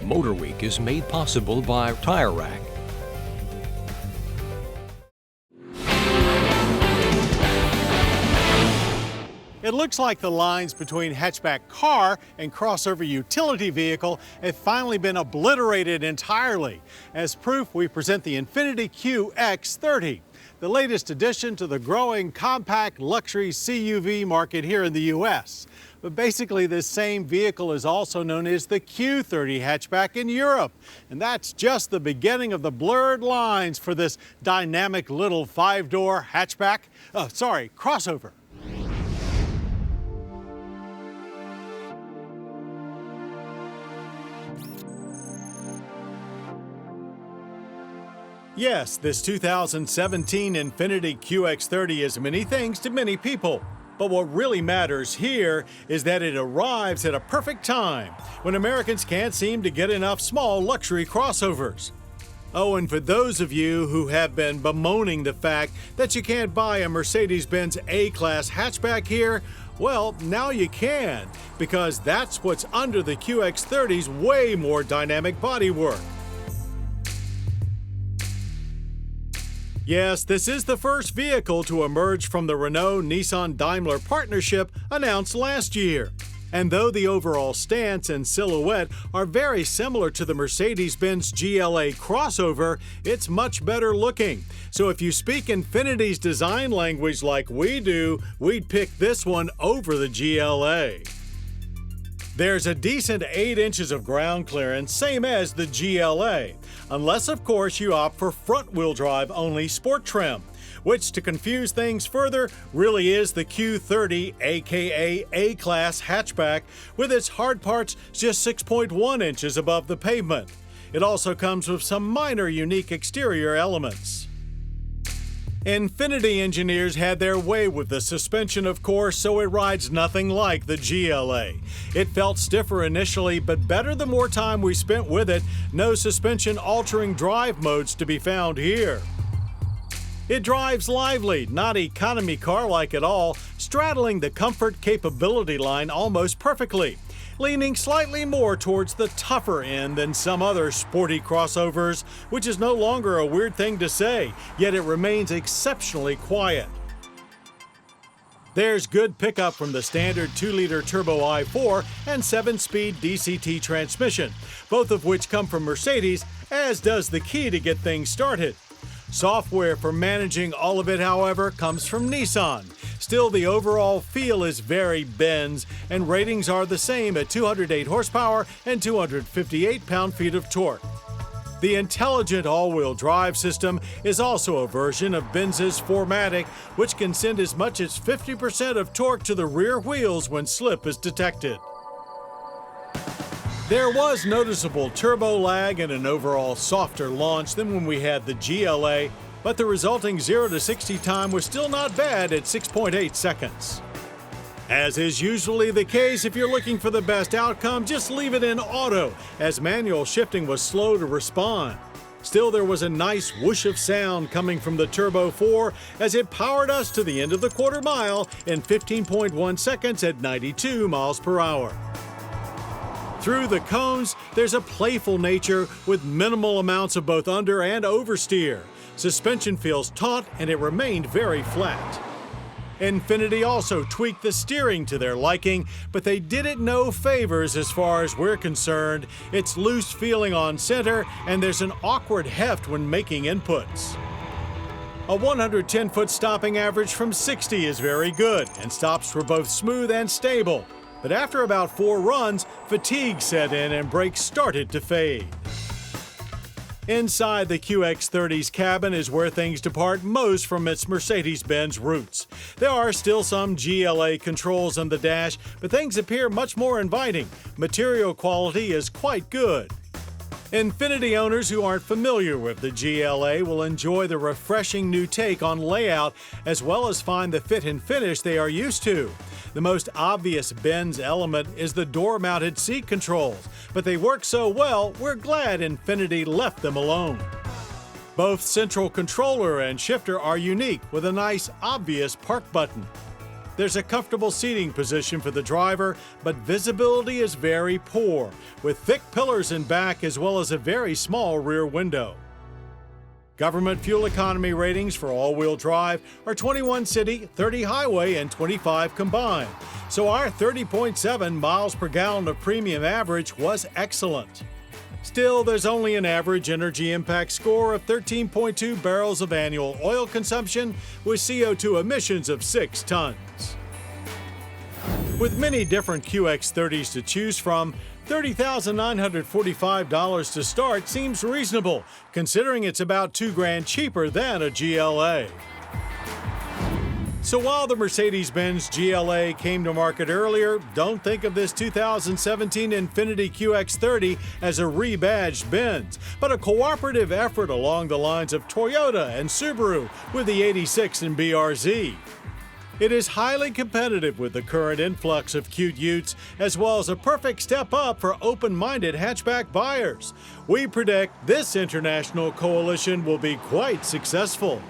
MotorWeek is made possible by Tire Rack. It looks like the lines between hatchback car and crossover utility vehicle have finally been obliterated entirely. As proof, we present the Infiniti QX30, the latest addition to the growing compact luxury CUV market here in the U.S. But basically, this same vehicle is also known as the Q30 hatchback in Europe. And that's just the beginning of the blurred lines for this dynamic little five-door crossover. Yes, this 2017 Infiniti QX30 is many things to many people. But what really matters here is that it arrives at a perfect time when Americans can't seem to get enough small luxury crossovers. Oh, and for those of you who have been bemoaning the fact that you can't buy a Mercedes-Benz A-Class hatchback here, well, now you can, because that's what's under the QX30's way more dynamic bodywork. Yes, this is the first vehicle to emerge from the Renault-Nissan-Daimler partnership announced last year. And though the overall stance and silhouette are very similar to the Mercedes-Benz GLA crossover, it's much better looking. So if you speak Infiniti's design language like we do, we'd pick this one over the GLA. There's a decent 8 inches of ground clearance, same as the GLA, unless of course you opt for front-wheel drive only sport trim, which, to confuse things further, really is the Q30 aka A-Class hatchback with its hard parts just 6.1 inches above the pavement. It also comes with some minor unique exterior elements. Infiniti engineers had their way with the suspension, of course, so it rides nothing like the GLA. It felt stiffer initially, but better the more time we spent with it. No suspension-altering drive modes to be found here. It drives lively, not economy car-like at all, straddling the comfort capability line almost perfectly, leaning slightly more towards the tougher end than some other sporty crossovers, which is no longer a weird thing to say, yet it remains exceptionally quiet. There's good pickup from the standard 2-liter turbo i4 and 7-speed DCT transmission, both of which come from Mercedes, as does the key to get things started. Software for managing all of it, however, comes from Nissan. Still, the overall feel is very Benz, and ratings are the same at 208 horsepower and 258 pound-feet of torque. The intelligent all-wheel drive system is also a version of Benz's 4MATIC, which can send as much as 50% of torque to the rear wheels when slip is detected. There was noticeable turbo lag and an overall softer launch than when we had the GLA, but the resulting 0 to 60 time was still not bad at 6.8 seconds. As is usually the case, if you're looking for the best outcome, just leave it in auto, as manual shifting was slow to respond. Still, there was a nice whoosh of sound coming from the Turbo 4 as it powered us to the end of the quarter mile in 15.1 seconds at 92 miles per hour. Through the cones, there's a playful nature with minimal amounts of both under and oversteer. Suspension feels taut and it remained very flat. Infiniti also tweaked the steering to their liking, but they did it no favors as far as we're concerned. It's loose feeling on center and there's an awkward heft when making inputs. A 110-foot stopping average from 60 is very good, and stops were both smooth and stable. But after about 4 runs, fatigue set in and brakes started to fade. Inside the QX30's cabin is where things depart most from its Mercedes-Benz roots. There are still some GLA controls on the dash, but things appear much more inviting. Material quality is quite good. Infiniti owners who aren't familiar with the GLA will enjoy the refreshing new take on layout, as well as find the fit and finish they are used to. The most obvious Benz element is the door-mounted seat controls, but they work so well, we're glad Infiniti left them alone. Both central controller and shifter are unique with a nice, obvious park button. There's a comfortable seating position for the driver, but visibility is very poor, with thick pillars in back as well as a very small rear window. Government fuel economy ratings for all-wheel drive are 21 city, 30 highway, and 25 combined, so our 30.7 miles per gallon of premium average was excellent. Still, there's only an average energy impact score of 13.2 barrels of annual oil consumption with CO2 emissions of 6 tons. With many different QX30s to choose from, $30,945 to start seems reasonable, considering it's about $2,000 cheaper than a GLA. So while the Mercedes-Benz GLA came to market earlier, don't think of this 2017 Infiniti QX30 as a rebadged Benz, but a cooperative effort along the lines of Toyota and Subaru with the 86 and BRZ. It is highly competitive with the current influx of cute utes, as well as a perfect step up for open-minded hatchback buyers. We predict this international coalition will be quite successful.